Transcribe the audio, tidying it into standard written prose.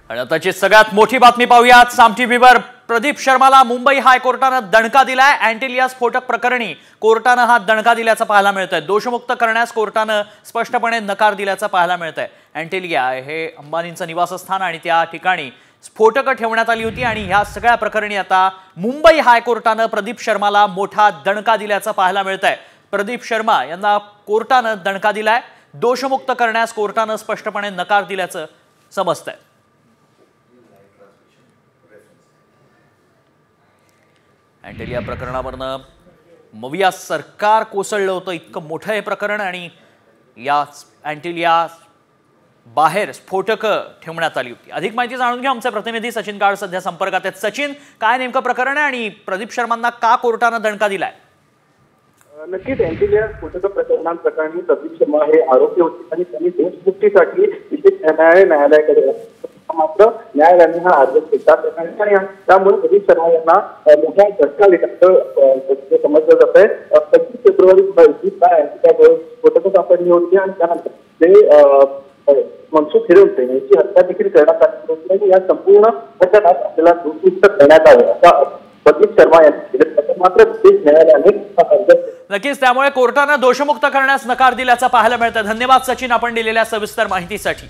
आणि आताची सगळ्यात मोठी बातमी पाहूयात। साम टीव्हीवर प्रदीप शर्माला मुंबई हायकोर्टानं दणका दिलाय। अँटिलिया स्फोटक प्रकरणी कोर्टानं हा दणका दिल्याचं पाहायला मिळतंय। दोषमुक्त करण्यास कोर्टानं स्पष्टपणे नकार दिल्याचं पाहायला मिळतंय। अँटिलिया हे अंबानींचं निवासस्थान आणि त्या ठिकाणी स्फोटकं ठेवण्यात आली होती आणि ह्या सगळ्या प्रकरणी आता मुंबई हायकोर्टानं प्रदीप शर्माला मोठा दणका दिल्याचं पाहायला मिळतंय। प्रदीप शर्मा यांना कोर्टानं दणका दिलाय। दोषमुक्त करण्यास कोर्टानं स्पष्टपणे नकार दिल्याचं समजतंय। अँटिलिया प्रकरणावरनं मविया सरकार कोसळलं होतं। इतकं मोठं हे प्रकरण आणि या अँटिलिया बाहेर स्फोटकं ठेवण्यात आली होती। अधिक माहिती जाणून घ्या आमचे प्रतिनिधी सचिन काळ सध्या संपर्कात आहेत। सचिन, काय नेमकं प्रकरण आहे आणि प्रदीप शर्मांना का कोर्टानं दणका दिलाय? नक्कीच अँटिलिया स्फोटक प्रकरणी प्रदीप शर्मा हे आरोपी होते आणि त्यांनी देशमुक्तीसाठी विशेष न्यायालयाकडे मात्र न्यायालयाने हा अर्ज फेटाळला आणि त्यामुळे प्रदीप शर्मा यांना मोठा झटका दिल्याचं समजलं जात आहे। 25 फेब्रुवारी स्फोटकं सापडली होती आणि त्यानंतर ते मनसुख हिरेमठ यांची हत्या देखील करण्यात आली होती। या संपूर्ण प्रकरणात आपल्याला दोषमुक्त करण्यात आलं असं प्रदीप शर्मा यांनी केलं, मात्र न्यायालयाने नक्कीच त्यामुळे कोर्टानं दोषमुक्त करण्यास नकार दिल्याचं पाहायला मिळतं। धन्यवाद सचिन, आपण दिलेल्या सविस्तर माहितीसाठी।